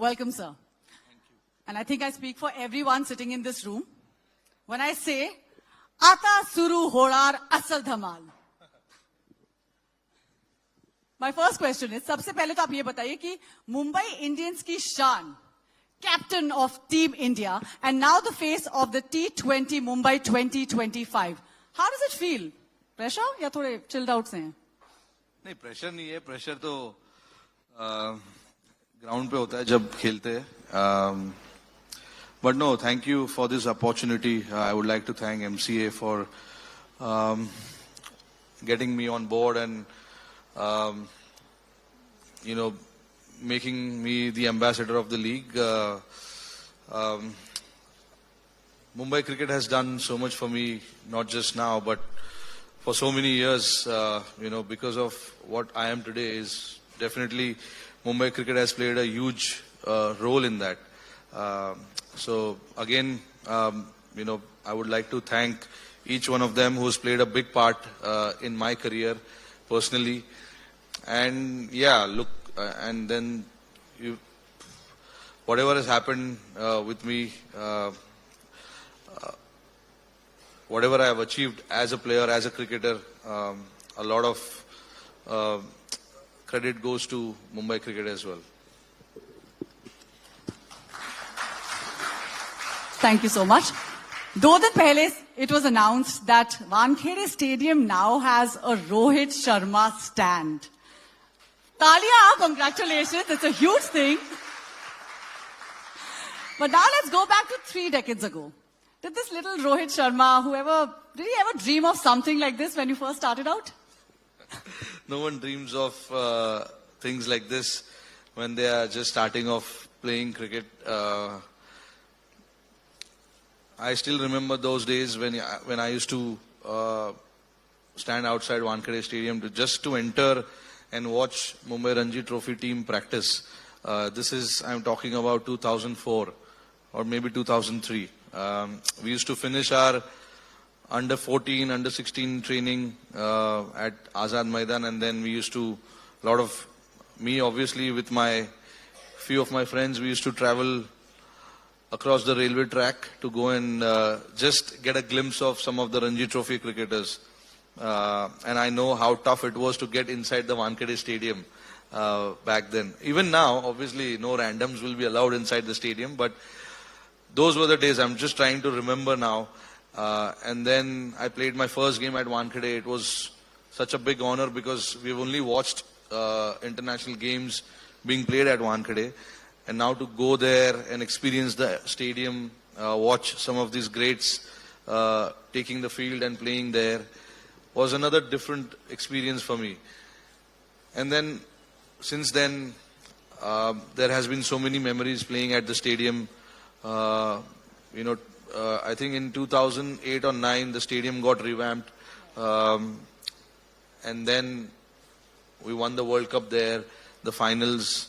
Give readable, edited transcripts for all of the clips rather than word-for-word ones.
Welcome, sir. And I think I speak for everyone sitting in this room when I say, Ata Suru Hodar Asal Dhamal. My first question is, सबसे पहले तो आप ये बताइए कि Mumbai Indians की शान, captain of Team India, and now the face of the T20 Mumbai 2025. How does it feel? Pressure या थोड़े chilled out से हैं? नहीं, प्रेशर नहीं है. प्रेशर तो ग्राउंड पे होता है जब खेलते हैं. But no, thank you for this opportunity. I would like to thank MCA for getting me on board and making me the ambassador of the league. Mumbai cricket has done so much for me, not just now, but for so many years. Because of what I am today is definitely Mumbai cricket has played a huge role in that. So again, I would like to thank each one of them who's played a big part in my career personally. And yeah, look, and then whatever has happened with me, whatever I have achieved as a player, as a cricketer, a lot of credit goes to Mumbai cricket as well. Thank you so much. 2 दिन पहले it was announced that Wankhede Stadium now has a Rohit Sharma stand. Talia, congratulations, it's a huge thing. But now let's go back to 3 decades ago. Did this little Rohit Sharma, did he ever dream of something like this when you first started out? No one dreams of things like this when they are just starting off playing cricket. I still remember those days when I used to stand outside Wankhede Stadium just to enter and watch Mumbai Ranji Trophy team practice. I'm talking about 2004 or maybe 2003. We used to finish our under 14, under 16 training at Azad Maidan, and then we used to, me obviously with few of my friends, we used to travel across the railway track to go and just get a glimpse of some of the Ranji Trophy cricketers. And I know how tough it was to get inside the Wankhede Stadium back then. Even now, obviously, no randoms will be allowed inside the stadium, but those were the days. I'm just trying to remember now. And then I played my first game at Wankhede. It was such a big honor because we've only watched international games being played at Wankhede. And now to go there and experience the stadium, watch some of these greats taking the field and playing there was another different experience for me. And then, since then, there has been so many memories playing at the stadium. I think in 2008 or 9, the stadium got revamped. And then we won the World Cup there, the finals.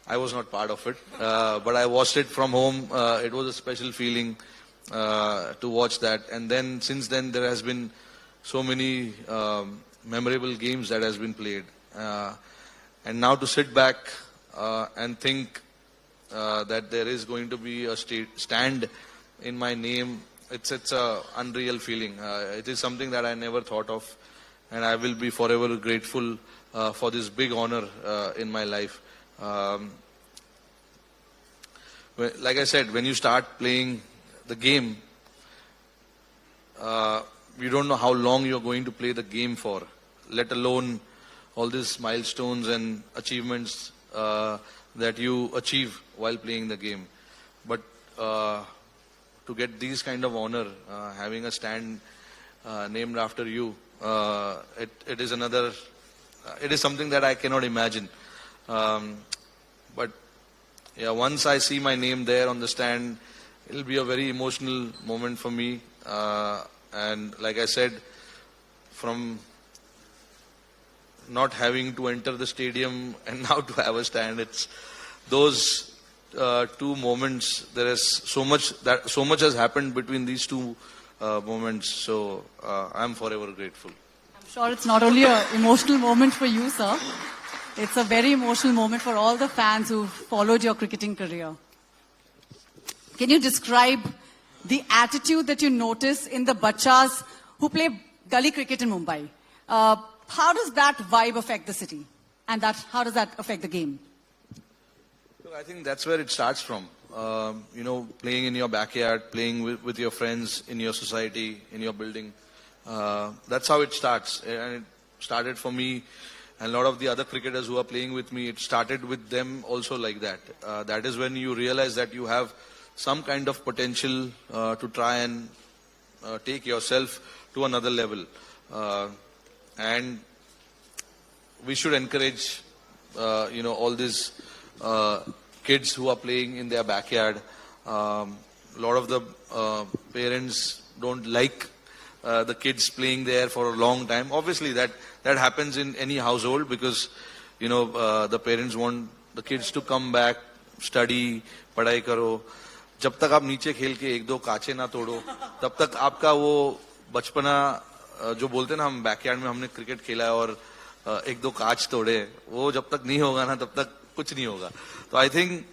I was not part of it, but I watched it from home. It was a special feeling to watch that. And then, since then, there has been so many memorable games that has been played. And now to sit back and think that there is going to be a stand in my name, it's a unreal feeling. It is something that I never thought of, and I will be forever grateful for this big honor in my life. Like I said, when you start playing the game, you don't know how long you're going to play the game for, let alone all these milestones and achievements that you achieve while playing the game. But to get these kind of honor, having a stand named after you, it is something that I cannot imagine. But yeah, once I see my name there on the stand, it'll be a very emotional moment for me. And like I said, from not having to enter the stadium and now to have a stand, it's those 2 moments. There is so much has happened between these 2 moments. So I'm forever grateful. I'm sure it's not only an emotional moment for you, sir. It's a very emotional moment for all the fans who followed your cricketing career. Can you describe the attitude that you notice in the bachas who play gully cricket in Mumbai? How does that vibe affect the city? And how does that affect the game? Look, I think that's where it starts from. Playing in your backyard, playing with your friends in your society, in your building. That's how it starts. And it started for me and a lot of the other cricketers who are playing with me. It started with them also like that. That is when you realize that you have some kind of potential to try and take yourself to another level. And we should encourage, all these kids who are playing in their backyard. A lot of the parents don't like the kids playing there for a long time. Obviously, that happens in any household because, the parents want the kids to come back, study, पढ़ाई करो. जब तक आप नीचे खेल के एक दो काचे ना तोड़ो, तब तक आपका वो बचपना जो बोलते हैं ना, हम बैकयार्ड में हमने क्रिकेट खेला है और एक दो काच तोड़े, वो जब तक नहीं होगा ना, तब तक कुछ नहीं होगा. तो I think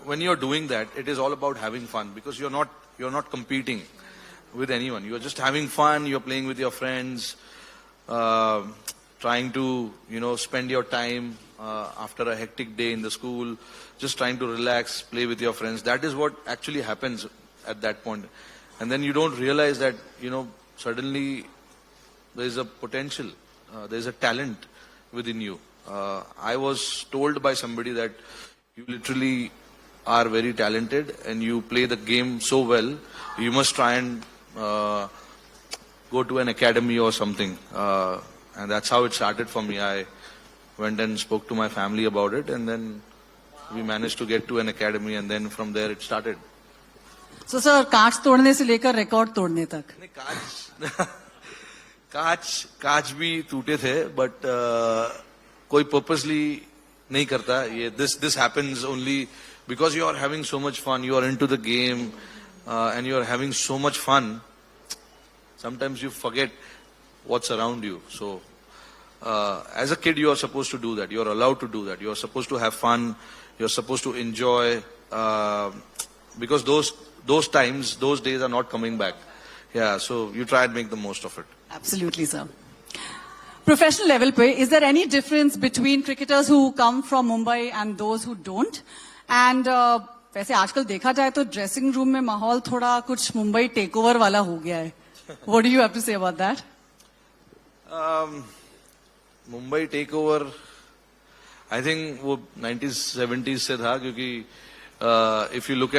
when you're doing that, it is all about having fun because you're not competing with anyone. You're just having fun. You're playing with your friends, trying to spend your time after a hectic day in the school, just trying to relax, play with your friends. That is what actually happens at that point. And then you don't realize that suddenly there is a potential, there is a talent within you. I was told by somebody that you literally are very talented and you play the game so well, you must try and go to an academy or something. And that's how it started for me. I went and spoke to my family about it, and then we managed to get to an academy, and then from there it started. So sir, कांच तोड़ने से लेकर record तोड़ने तक. नहीं, कांच भी टूटे थे, but कोई purposely नहीं करता. This happens only because you are having so much fun. You are into the game, and you are having so much fun. Sometimes you forget what's around you. So, as a kid, you are supposed to do that. You are allowed to do that. You are supposed to have fun. You are supposed to enjoy, because those times, those days are not coming back. Yeah. So you try and make the most of it. Absolutely, sir. Professional level पे, is there any difference between cricketers who come from Mumbai and those who don't? And वैसे आजकल देखा जाए तो dressing room में माहौल थोड़ा कुछ मुंबई टेकओवर वाला हो गया है. What do you have to say about that? Mumbai takeover, I think वो 90s 70s से था, क्योंकि if you look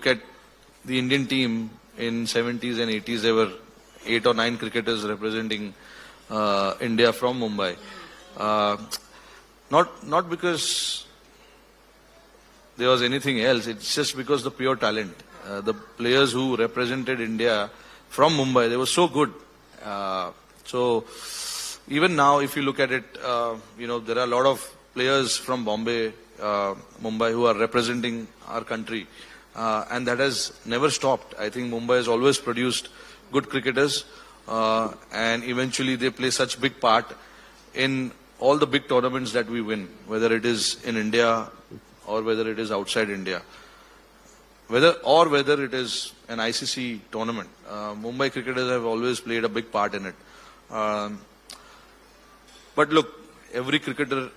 at the Indian team in 70s and 80s, there were 8 or 9 cricketers representing India from Mumbai. Not because there was anything else. It's just because the pure talent. The players who represented India from Mumbai, they were so good. So even now, if you look at it, there are a lot of players from Bombay, Mumbai, who are representing our country. And that has never stopped. I think Mumbai has always produced good cricketers, and eventually they play such big part in all the big tournaments that we win, whether it is in India or whether it is outside India, whether it is an ICC tournament. Mumbai cricketers have always played a big part in it. But look, every cricketer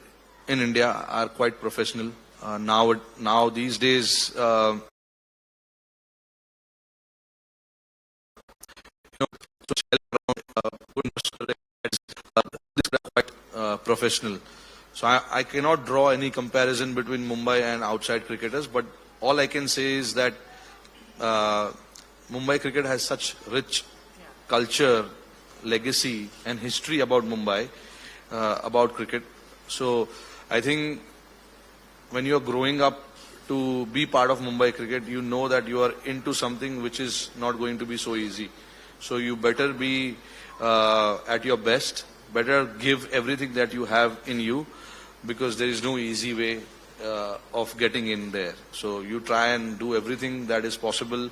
in India are quite professional. Now these days, quite professional. So I cannot draw any comparison between Mumbai and outside cricketers, but all I can say is that Mumbai cricket has such rich culture, legacy and history about Mumbai, about cricket. So I think when you are growing up to be part of Mumbai cricket, you know that you are into something which is not going to be so easy. So you better be at your best, better give everything that you have in you, because there is no easy way of getting in there. So you try and do everything that is possible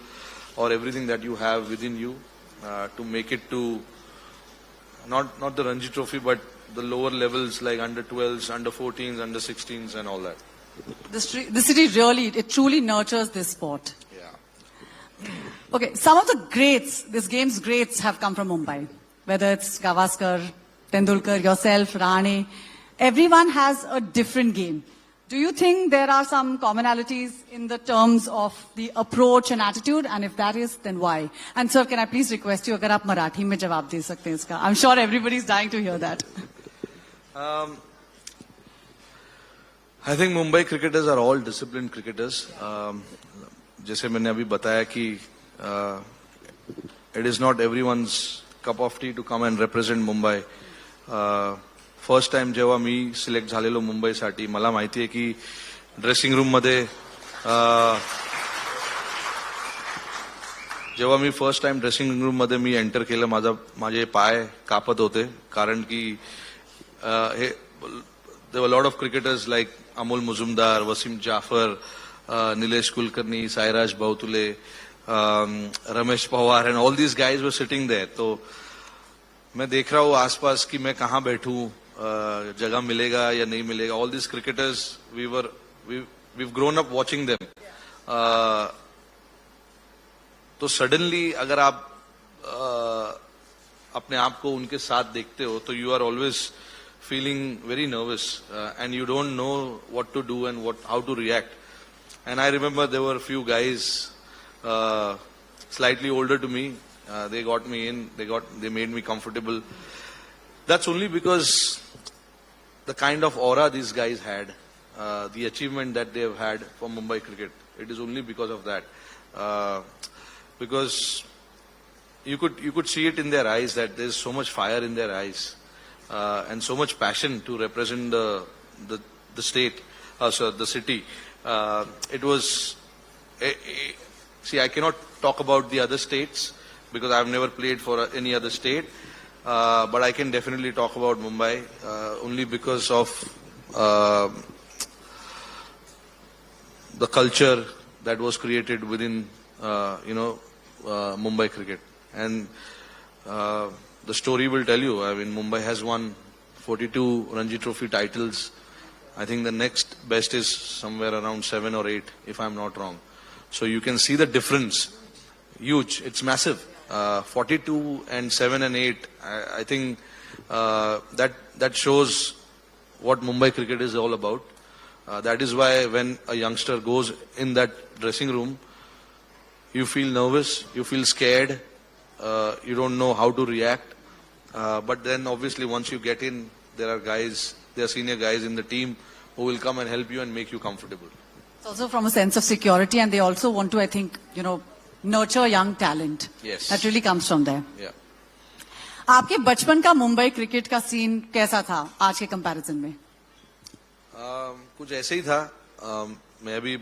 or everything that you have within you to make it to not the Ranji Trophy, but the lower levels like under 12s, under 14s, under 16s, and all that. The city really, it truly nurtures this sport. Yeah. Okay, some of the greats, this game's greats have come from Mumbai. Whether it's Gavaskar, Tendulkar, yourself, Rahane, everyone has a different game. Do you think there are some commonalities in the terms of the approach and attitude? And if that is, then why? And sir, can I please request you, agar aap Marathi mein jawab de sakte hain iska? I'm sure everybody's dying to hear that. I think Mumbai cricketers are all disciplined cricketers. जैसे मैंने अभी बताया कि it is not everyone's cup of tea to come and represent Mumbai. First time जेव्हा मी select झालेलो मुंबईसाठी मला माहिती आहे की ड्रेसिंग रूम मध्ये जेव्हा मी फर्स्ट टाइम ड्रेसिंग रूम मध्ये मी एंटर केलं माझे पाय कापत होते कारण की हे there were lot of cricketers like Amol Muzumdar, Wasim Jaffer, Nilesh Kulkarni, Sairaj Bahutule, Ramesh Powar and all these guys were sitting there. तो मैं देख रहा हूँ आसपास कि मैं कहाँ बैठूं, जगह मिलेगा या नहीं मिलेगा. All this cricketers we've grown up watching them. तो सडनली अगर आप अपने आप को उनके साथ देखते हो तो you are always feeling very nervous and you don't know what to do and how to react. And I remember there were few guys slightly older to me. They got me in. They made me comfortable. That's only because the kind of aura these guys had, the achievement that they have had for Mumbai cricket. It is only because of that. Because you could see it in their eyes that there's so much fire in their eyes and so much passion to represent the state, the city. It was. See, I cannot talk about the other states because I've never played for any other state. But I can definitely talk about Mumbai only because of the culture that was created within, Mumbai cricket. And the story will tell you. I mean, Mumbai has won 42 Ranji Trophy titles. I think the next best is somewhere around 7 or 8, if I'm not wrong. So you can see the difference. Huge. It's massive. 42 and 7 and 8. I think that shows what Mumbai cricket is all about. That is why when a youngster goes in that dressing room, you feel nervous, you feel scared, you don't know how to react. But then obviously once you get in, there are senior guys in the team who will come and help you and make you comfortable. It's also from a sense of security, and they also want to, I think, nurture young talent. Yes. That really comes from there. Yeah. आपके बचपन का Mumbai cricket का scene कैसा था आज के comparison में? कुछ ऐसे ही था. मैं अभी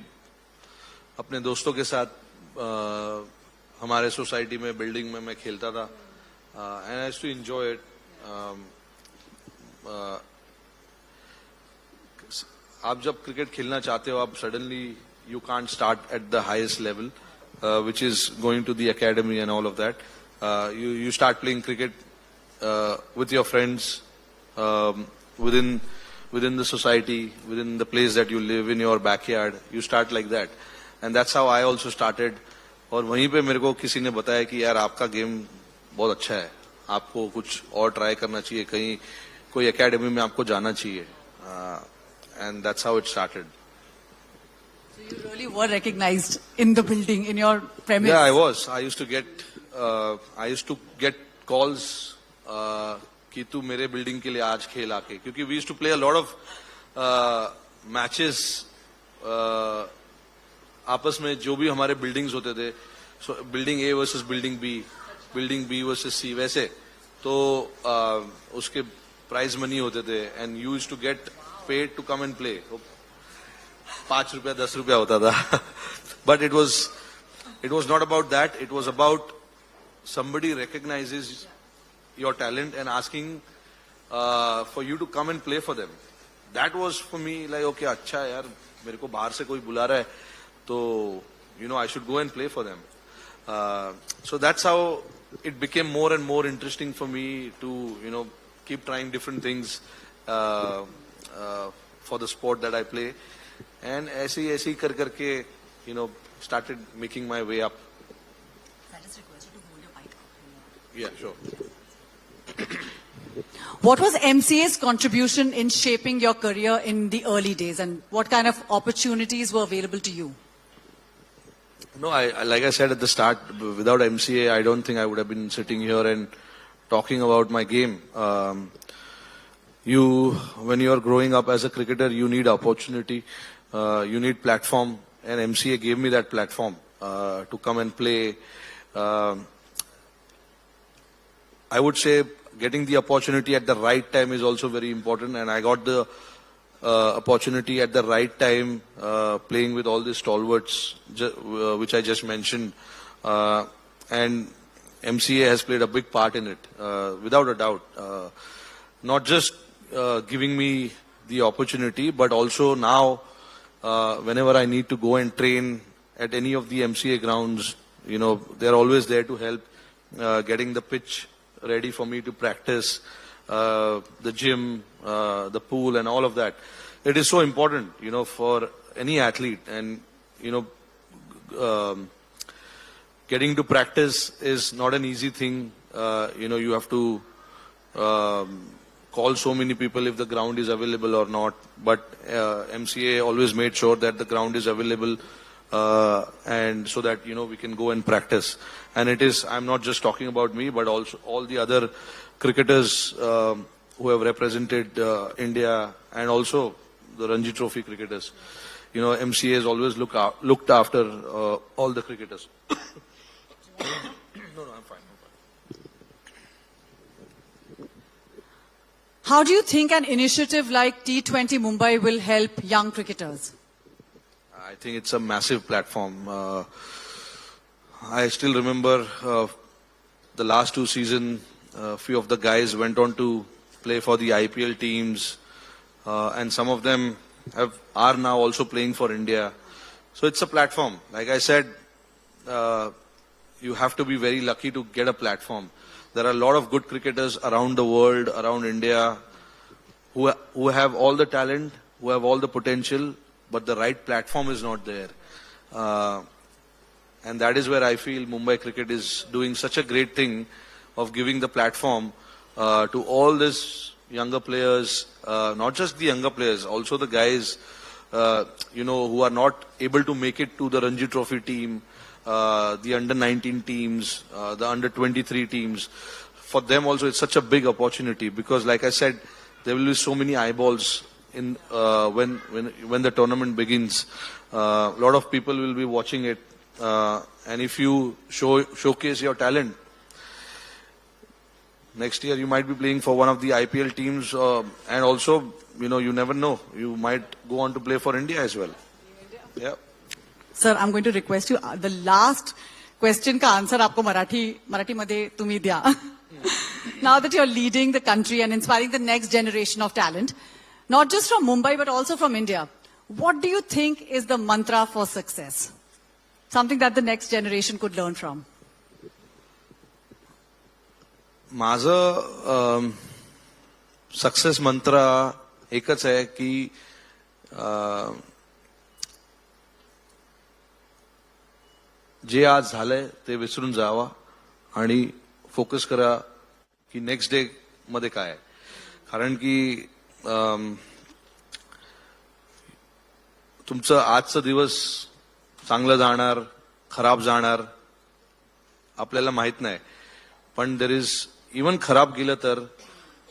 अपने दोस्तों के साथ हमारे सोसाइटी में बिल्डिंग में मैं खेलता था. And I used to enjoy it. आप जब क्रिकेट खेलना चाहते हो, आप suddenly you can't start at the highest level, which is going to the academy and all of that. You start playing cricket with your friends within the society, within the place that you live, in your backyard. You start like that, and that's how I also started. और वहीं पे मेरे को किसी ने बताया कि यार आपका गेम बहुत अच्छा है, आपको कुछ और ट्राई करना चाहिए, कहीं कोई एकेडमी में आपको जाना चाहिए. And that's how it started. So you really were recognized in the building, in your premise. Yeah, I was. I used to get calls कि तू मेरे बिल्डिंग के लिए आज खेल आके, क्योंकि we used to play a lot of matches आपस में जो भी हमारे बिल्डिंग्स होते थे. So building A versus building B, building B versus C, वैसे तो उसके प्राइज मनी होते थे, and you used to get paid to come and play. 5 रुपया 10 रुपया होता था. But it was not about that. It was about somebody recognizes your talent and asking for you to come and play for them. That was for me like, okay, अच्छा है यार, मेरे को बाहर से कोई बुला रहा है, तो I should go and play for them. So that's how it became more and more interesting for me to, keep trying different things for the sport that I play. And ऐसे ही कर करके, started making my way up. I just request you to hold your mic up. Yeah, sure. What was MCA's contribution in shaping your career in the early days, and what kind of opportunities were available to you? No, like I said at the start, without MCA, I don't think I would have been sitting here and talking about my game. When you are growing up as a cricketer, you need opportunity, you need platform, and MCA gave me that platform to come and play. I would say getting the opportunity at the right time is also very important, and I got the opportunity at the right time playing with all these stalwarts which I just mentioned, and MCA has played a big part in it, without a doubt. Not just giving me the opportunity, but also now whenever I need to go and train at any of the MCA grounds, they're always there to help, getting the pitch ready for me to practice, the gym, the pool, and all of that. It is so important, for any athlete. And, getting to practice is not an easy thing. You have to call so many people if the ground is available or not. But MCA always made sure that the ground is available, and so that, we can go and practice. And it is, I'm not just talking about me, but also all the other cricketers who have represented India, and also the Ranji Trophy cricketers. MCA has always looked after all the cricketers. No, I'm fine. How do you think an initiative like T20 Mumbai will help young cricketers? I think it's a massive platform. I still remember the last 2 seasons, a few of the guys went on to play for the IPL teams, and some of them are now also playing for India. So it's a platform. Like I said, you have to be very lucky to get a platform. There are a lot of good cricketers around the world, around India, who have all the talent, who have all the potential, but the right platform is not there. And that is where I feel Mumbai Cricket is doing such a great thing of giving the platform to all these younger players, not just the younger players, also the guys, who are not able to make it to the Ranji Trophy team, the under-19 teams, the under-23 teams. For them also, it's such a big opportunity because, like I said, there will be so many eyeballs in when the tournament begins. A lot of people will be watching it, and if you showcase your talent, next year you might be playing for one of the IPL teams, and also, you never know, you might go on to play for India as well. Yeah. Sir, I'm going to request you, the last question का answer आपको मराठी मध्ये तुम्ही द्या. Now that you're leading the country and inspiring the next generation of talent, not just from Mumbai but also from India, what do you think is the mantra for success? Something that the next generation could learn from. माझं success मंत्र एकच आहे की जे आज झालंय ते विसरून जावा आणि फोकस करा की नेक्स्ट डे मध्ये काय आहे. कारण की तुमचं आजचा दिवस चांगलं जाणार खराब जाणार आपल्याला माहित नाही, पण देर इज इवन खराब गेलं तर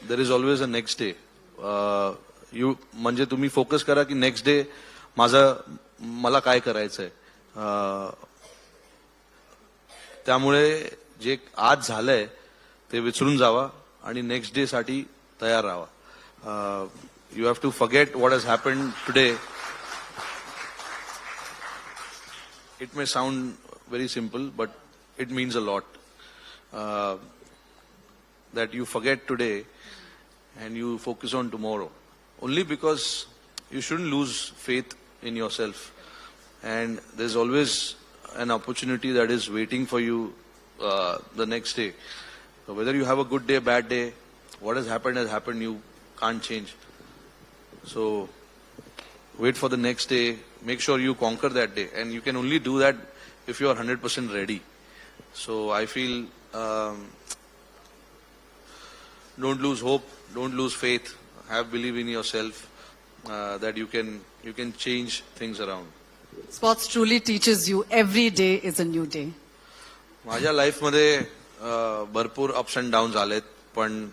there is always a next day. म्हणजे तुम्ही फोकस करा की नेक्स्ट डे मला काय करायचंय. त्यामुळे जे आज झालंय ते विसरून जावा आणि नेक्स्ट डे साठी तयार राहा. You have to forget what has happened today. It may sound very simple, but it means a lot. That you forget today and you focus on tomorrow. Only because you shouldn't lose faith in yourself. And there's always an opportunity that is waiting for you the next day. So whether you have a good day, bad day, what has happened, you can't change. So wait for the next day, make sure you conquer that day, and you can only do that if you are 100% ready. So I feel don't lose hope, don't lose faith, have belief in yourself that you can change things around. Sports truly teaches you every day is a new day. माझ्या लाईफमध्ये भरपूर ups and downs आलेत, पण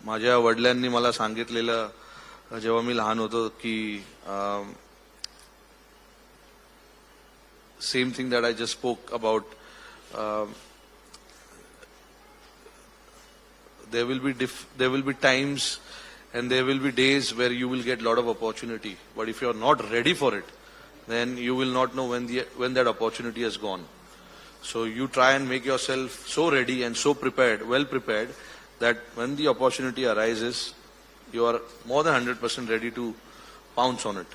माझ्या वडिलांनी मला सांगितलेलं जेव्हा मी लहान होतो की same thing that I just spoke about, there will be times and there will be days where you will get lot of opportunity, but if you are not ready for it, then you will not know when that opportunity has gone. So you try and make yourself so ready and so prepared, well prepared, that when the opportunity arises, you are more than 100% ready to pounce on it.